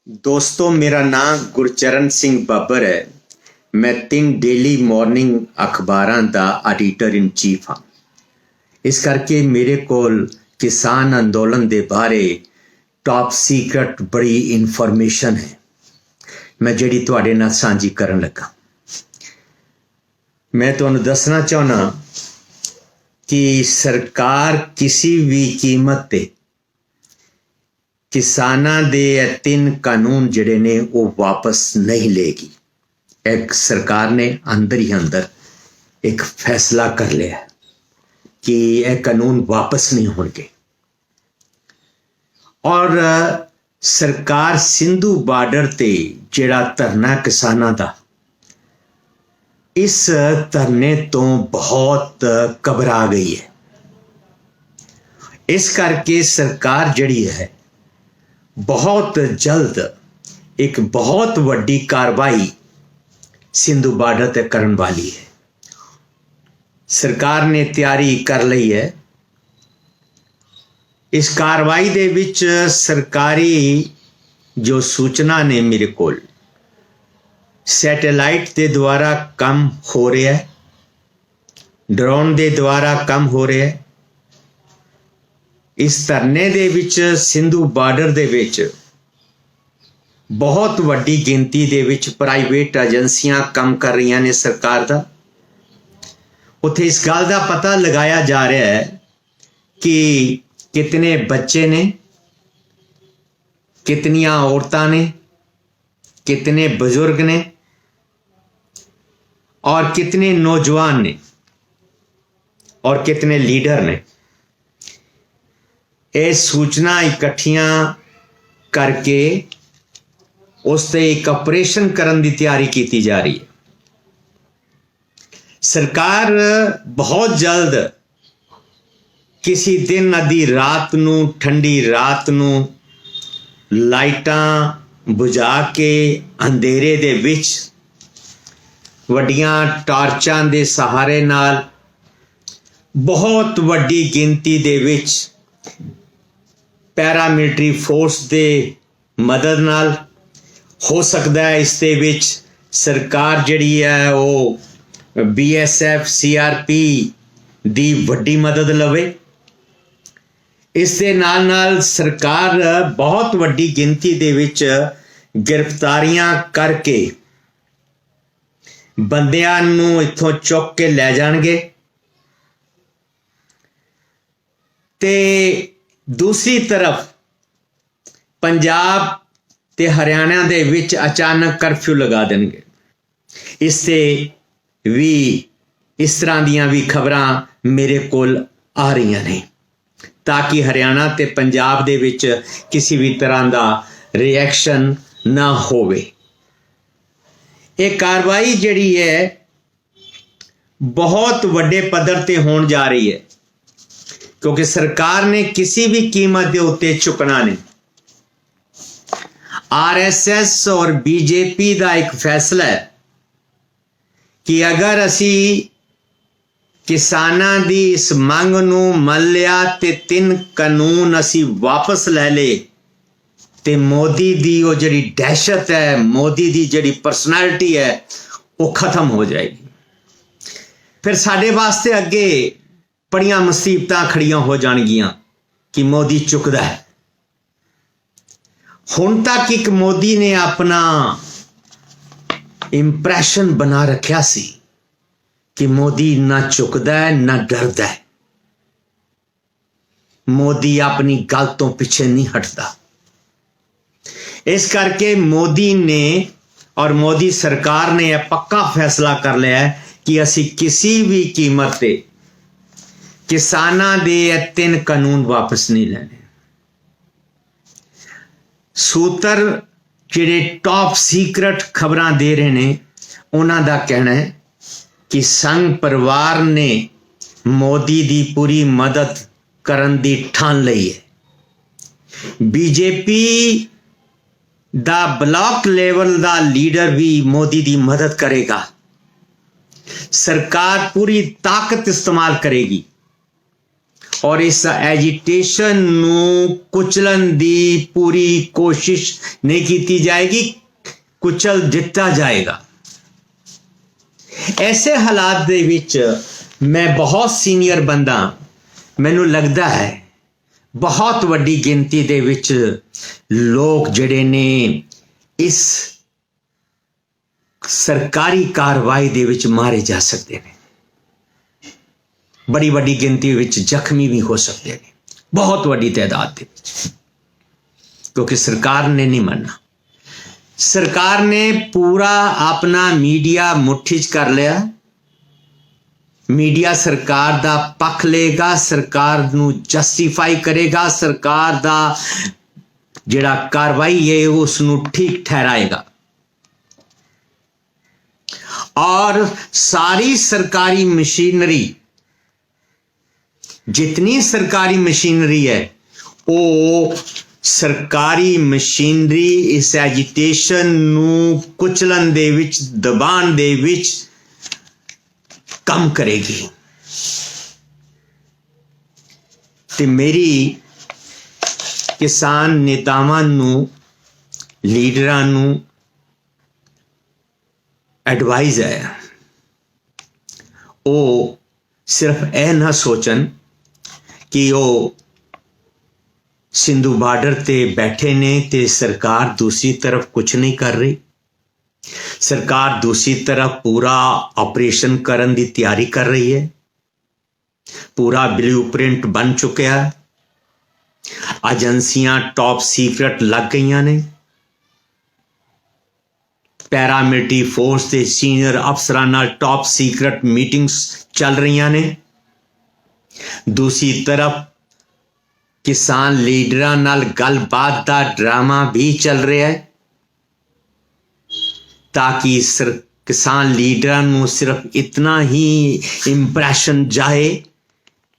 दोस्तों मेरा नाम गुरचरण सिंह ਬੱਬਰ है। मैं 3 डेली मॉर्निंग अखबारां ਦਾ ਐਡੀਟਰ ਇਨ ਚੀਫ ਹਾਂ। ਇਸ ਕਰਕੇ ਮੇਰੇ ਕੋਲ ਕਿਸਾਨ ਅੰਦੋਲਨ ਦੇ ਬਾਰੇ ਟੌਪ ਸੀਕ੍ਰੇਟ ਬੜੀ ਇਨਫੋਰਮੇਸ਼ਨ ਹੈ ਮੈਂ ਜਿਹੜੀ ਤੁਹਾਡੇ ਨਾਲ ਸਾਂਝੀ ਕਰਨ ਲੱਗਾ। मैं ਤੁਹਾਨੂੰ ਦੱਸਣਾ ਚਾਹੁੰਦਾ कि सरकार किसी भी कीमत ते किसानां दे 3 कानून जिहड़े ने वो वापस नहीं लेगी। एक सरकार ने अंदर ही अंदर एक फैसला कर लिया कि यह कानून वापस नहीं होंगे और सरकार सिंधु बार्डर ते जिहड़ा धरना किसानां दा इस धरने तो बहुत घबरा गई है। इस करके सरकार जड़ी है बहुत जल्द एक बहुत वड्डी कार्रवाई सिंधु बार्डर ते करन वाली है। सरकार ने तैयारी कर ली है। इस कार्रवाई दे विच सरकारी जो सूचना ने मेरे कोल सैटेलाइट के द्वारा कम हो रहा है, ड्रोन के द्वारा कम हो रहा है। इस धरने दे विच सिंधु बार्डर दे विच बहुत वड्डी गिनती दे विच प्राइवेट एजेंसियां काम कर रही ने सरकार दा। उत्थे इस गल का पता लगाया जा रहा है कि कितने बच्चे ने, कितनियां औरतां ने, कितने बुजुर्ग ने और कितने नौजवान ने और कितने लीडर ने। ये सूचना इकट्ठियां करके उसते एक ऑपरेशन करने की तैयारी की जा रही है। सरकार बहुत जल्द किसी दिन आधी रात नू, ठंडी रात नू लाइटां बुझा के अंधेरे दे विच वड्डियां टार्चां दे सहारे नाल बहुत वड्डी गिनती दे विच पैरामिलिटरी फोर्स दे मदद नाल हो सकता है इस दे विच सरकार जिहड़ी है वो BSF CRP दी वड्डी मदद लवे। इस दे नाल नाल सरकार बहुत वड्डी गिनती दे विच गिरफ्तारियां करके बंदियां नूं इत्थों चुक के लै जाणगे ते दूसरी तरफ पंजाब ते हरियाणा दे विच अचानक कर्फ्यू लगा देंगे। इससे भी इस तरह दियां भी खबरां मेरे कोल आ रही ने ताकि हरियाणा ते पंजाब दे विच किसी भी तरह का रिएक्शन ना होवे। ये कार्रवाई जिहड़ी है बहुत वड्डे पद्धर ते होण जा रही है क्योंकि सरकार ने किसी भी कीमत के उत्ते झुकना नहीं। RSS और BJP का एक फैसला है कि अगर असी किसानां दी इस मंग नूं मन लिया ते 3 कानून असी वापस लै ले ते मोदी दी वो जिहड़ी दहशत है, मोदी दी जिहड़ी परसनैलिटी है वो खत्म हो जाएगी। फिर साडे वास्ते अगे बड़ियां मुसीबतां खड़ियां हो जाणगियां कि मोदी चुकदा है। हुण तक एक मोदी ने अपना इंप्रैशन बना रखा सी कि मोदी ना चुकदा है ना डरदा है। मोदी अपनी गल तो पीछे नहीं हटता। इस करके मोदी ने और मोदी सरकार ने यह पक्का फैसला कर लिया है कि असी किसी भी कीमत पे किसानां दे 3 कानून वापस नहीं लेने। सूत्र जिहड़े टॉप सीक्रेट खबरां दे रहे ने उन्हां दा कहना है कि संघ परिवार ने मोदी दी पूरी मदद करन दी ठान लई है। BJP दा ब्लॉक लेवल दा लीडर भी मोदी दी मदद करेगा। सरकार पूरी ताकत इस्तेमाल करेगी ਔਰ ਇਸ ਐਜੀਟੇਸ਼ਨ ਨੂੰ ਕੁਚਲਣ ਦੀ ਪੂਰੀ ਕੋਸ਼ਿਸ਼ ਨਹੀਂ ਕੀਤੀ ਜਾਏਗੀ, ਕੁਚਲ ਦਿੱਤਾ ਜਾਏਗਾ। ਐਸੇ ਹਾਲਾਤ ਦੇ ਵਿੱਚ ਮੈਂ ਬਹੁਤ ਸੀਨੀਅਰ ਬੰਦਾ, ਮੈਨੂੰ ਲੱਗਦਾ ਹੈ ਬਹੁਤ ਵੱਡੀ ਗਿਣਤੀ ਦੇ ਵਿੱਚ ਲੋਕ ਜਿਹੜੇ ਨੇ ਇਸ ਸਰਕਾਰੀ ਕਾਰਵਾਈ ਦੇ ਵਿੱਚ ਮਾਰੇ ਜਾ ਸਕਦੇ ਨੇ, ਬੜੀ ਵੱਡੀ ਗਿਣਤੀ ਵਿੱਚ ਜ਼ਖਮੀ ਵੀ ਹੋ ਸਕਦੇ ਨੇ, ਬਹੁਤ ਵੱਡੀ ਤਾਦਾਦ ਦੇ ਵਿੱਚ, ਕਿਉਂਕਿ ਸਰਕਾਰ ਨੇ ਨਹੀਂ ਮੰਨਣਾ। ਸਰਕਾਰ ਨੇ ਪੂਰਾ ਆਪਣਾ ਮੀਡੀਆ ਮੁੱਠੀ 'ਚ ਕਰ ਲਿਆ। ਮੀਡੀਆ ਸਰਕਾਰ ਦਾ ਪੱਖ ਲਏਗਾ, ਸਰਕਾਰ ਨੂੰ ਜਸਟੀਫਾਈ ਕਰੇਗਾ, ਸਰਕਾਰ ਦਾ ਜਿਹੜਾ ਕਾਰਵਾਈ ਹੈ ਉਸ ਨੂੰ ਠੀਕ ਠਹਿਰਾਏਗਾ। और सारी सरकारी मशीनरी, जितनी सरकारी मशीनरी है, वो सरकारी मशीनरी इस एजिटेशन नू कुचलन दे विच, दबाण दे विच कम करेगी। ते मेरी किसान नेतावां नू, लीडरां नू एडवाइज है, वो सिर्फ यह ना सोचन कि वो सिंधु बार्डर ते बैठे ने ते सरकार दूसरी तरफ कुछ नहीं कर रही। सरकार दूसरी तरफ पूरा ऑपरेशन करन दी तैयारी कर रही है, पूरा ब्लूप्रिंट बन चुका है, एजेंसियां टॉप सीक्रेट लग गई ने, पैरामिलिटरी फोर्स के सीनियर अफसरां नाल टॉप सीक्रेट मीटिंग्स चल रही ने। दूसरी तरफ किसान लीडरां नाल गलबात का ड्रामा भी चल रहा है, ताकि किसान लीडरां नूं सिर्फ इतना ही इंप्रैशन जाए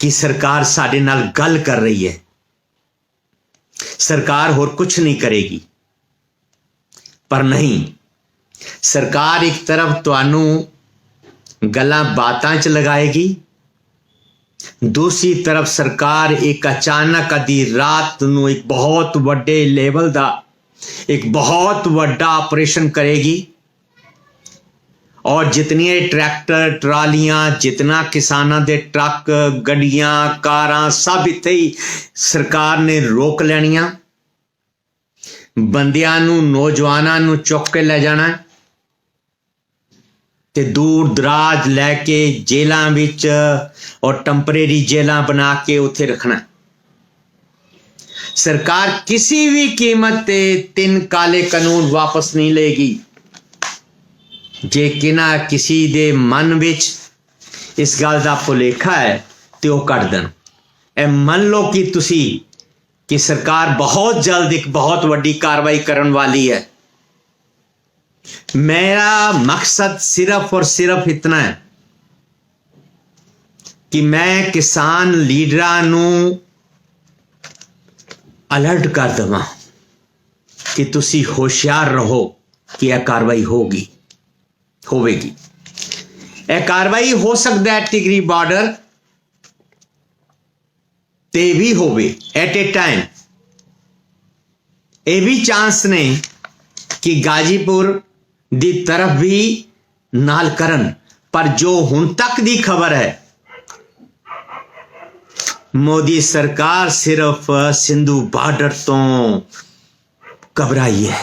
कि सरकार साडे नाल गल कर रही है, सरकार होर कुछ नहीं करेगी। पर नहीं, सरकार एक तरफ तुहानू गल्लां बातां च लगाएगी, दूसरी तरफ सरकार एक अचानक आधी रात नू एक बहुत वड्डे लेवल दा एक बहुत वड्डा ऑपरेशन करेगी, और जितनी ट्रैक्टर ट्रालियां, जितना किसानां दे ट्रक गड्डियां कारां सब इत्थे ही सरकार ने रोक लैणियां, बंदियां नू नौजवानां नू चुक के ले जाना ते दूर दराज लैके जेलों विच और टंपरेरी जेलों बना के उत्थे रखना। सरकार किसी भी कीमत ते 3 काले कानून वापस नहीं लेगी। जे किना किसी दे मन विच इस गल दा भुलेखा है ते वो कट देण। ए मन लो कि तुसी कि सरकार बहुत जल्द एक बहुत वड्डी कार्रवाई करने वाली है। मेरा मकसद सिर्फ और सिर्फ इतना है कि मैं किसान लीडरां नूं अलर्ट कर देवां कि तुसी होशियार रहो कि यह कार्रवाई होगी, होवेगी। यह कार्रवाई हो सकता है टिगरी बॉर्डर ते भी होवे एट ए टाइम। ये भी चांस ने कि गाजीपुर दी तरफ भी नाल करन, पर जो हुण तक दी खबर है, मोदी सरकार सिर्फ सिंधु बॉर्डर तो घबराई है।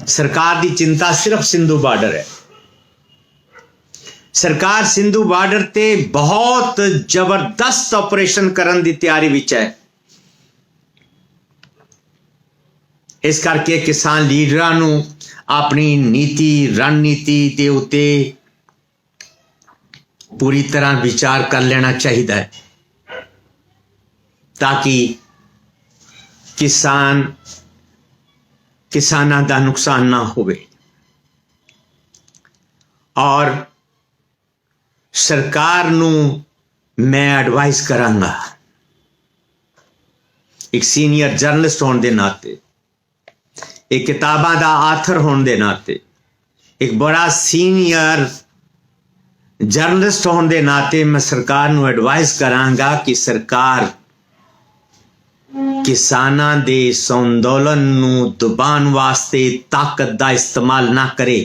सरकार दी चिंता सिर्फ सिंधु बॉर्डर है। सरकार सिंधु बॉर्डर ते बहुत जबरदस्त ऑपरेशन करन दी तैयारी विच है। इस करके किसान लीडरां नूं अपनी नीति रणनीति के उत्ते पूरी तरह विचार कर लेना चाहिए, ताकि किसानां दा नुकसान ना होवे। और सरकार नूं मैं एडवाइस करांगा, एक सीनियर जर्नलिस्ट होने के नाते, एक किताबां दा आथर होने के नाते, एक बड़ा सीनियर जर्नलिस्ट होने के नाते मैं सरकार नूं एडवाइस करांगा कि सरकार किसानां दे इस अंदोलन नूं दबाण वास्ते ताकत का इस्तेमाल ना करे।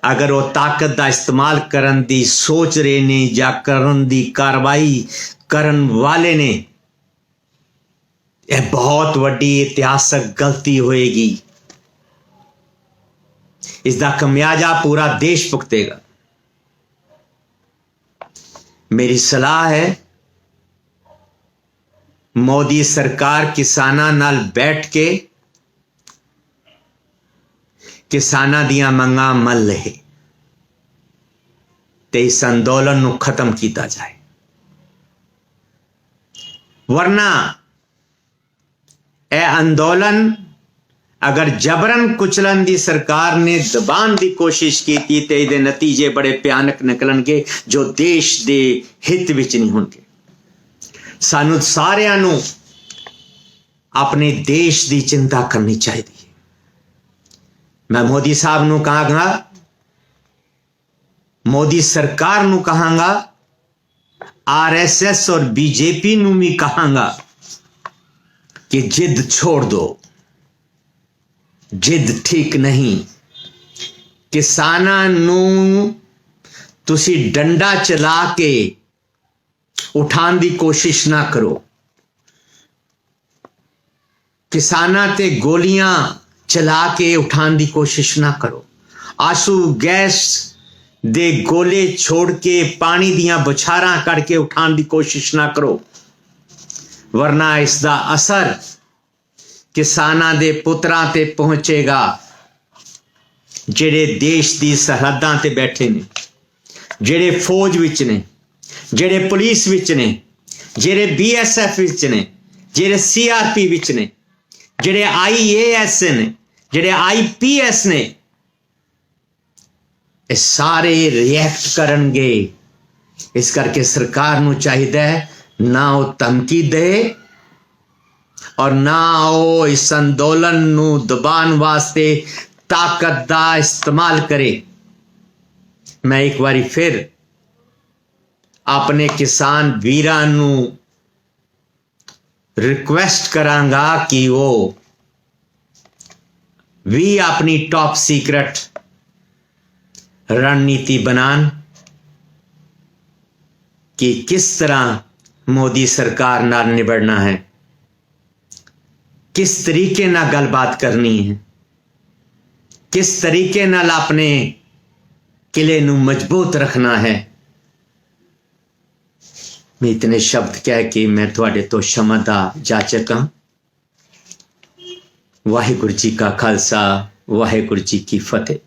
अगर वो ताकत का इस्तेमाल करन दी सोच रहे ने या करन दी कार्रवाई करन वाले ने, यह बहुत वड्डी इतिहासक गलती होएगी। इसका खमियाजा पूरा देश भुगतेगा। मेरी सलाह है मोदी सरकार किसानां नाल बैठ के किसानां दियां मंगां मन लहे ते इस अंदोलन नूं खत्म किया जाए, वरना यह अंदोलन अगर जबरन कुचलन दी सरकार ने दबाण की कोशिश की तो ये नतीजे बड़े भयानक निकलणगे जो देश के हित विच नहीं होणगे। सानू सारिਆਂ ਨੂੰ अपने देश की चिंता करनी चाहिए। मैं मोदी साहब नूं कहांगा, मोदी सरकार नूं कहांगा, RSS और BJP नूं भी कहांगा कि जिद छोड़ दो, जिद ठीक नहीं। किसानां नूं तुसी डंडा चला के उठाने की कोशिश ना करो, किसानां ते गोलियां चला के उठाने की कोशिश ना करो, आंसू गैस दे गोले छोड़ के पानी दियां बौछारां करके उठाने की कोशिश ना करो, वरना इसका असर किसानां दे पुत्रां ते पहुंचेगा जेड़े देश की सरहदां ते बैठे ने, जेड़े फौज विच ने, जेड़े पुलिस विच ने, जेड़े BSF विच ने, जेड़े CRP विच ने, जेड़े IAS ने, जेड़े IPS ने, ये सारे रिएक्ट करनगे। इस करके सरकार नूं चाहिदा है ना वो धमकी दे और ना वो इस अंदोलन नूं दबाण वास्ते ताकत का इस्तेमाल करे। मैं एक बारी फिर अपने किसान वीरां नूं रिक्वेस्ट करांगा कि वो भी अपनी टॉप सीक्रेट रणनीति बनान कि किस तरह मोदी सरकार नाल निबड़ना है, किस तरीके नाल गलबात करनी है, किस तरीके नाल अपने किले नूं मजबूत रखना है। मैं इतने शब्द कह के मैं तुहाडे तो क्षमा दा जाचक हां। वाहिगुरू जी का खालसा, वाहिगुरू जी की फतेह।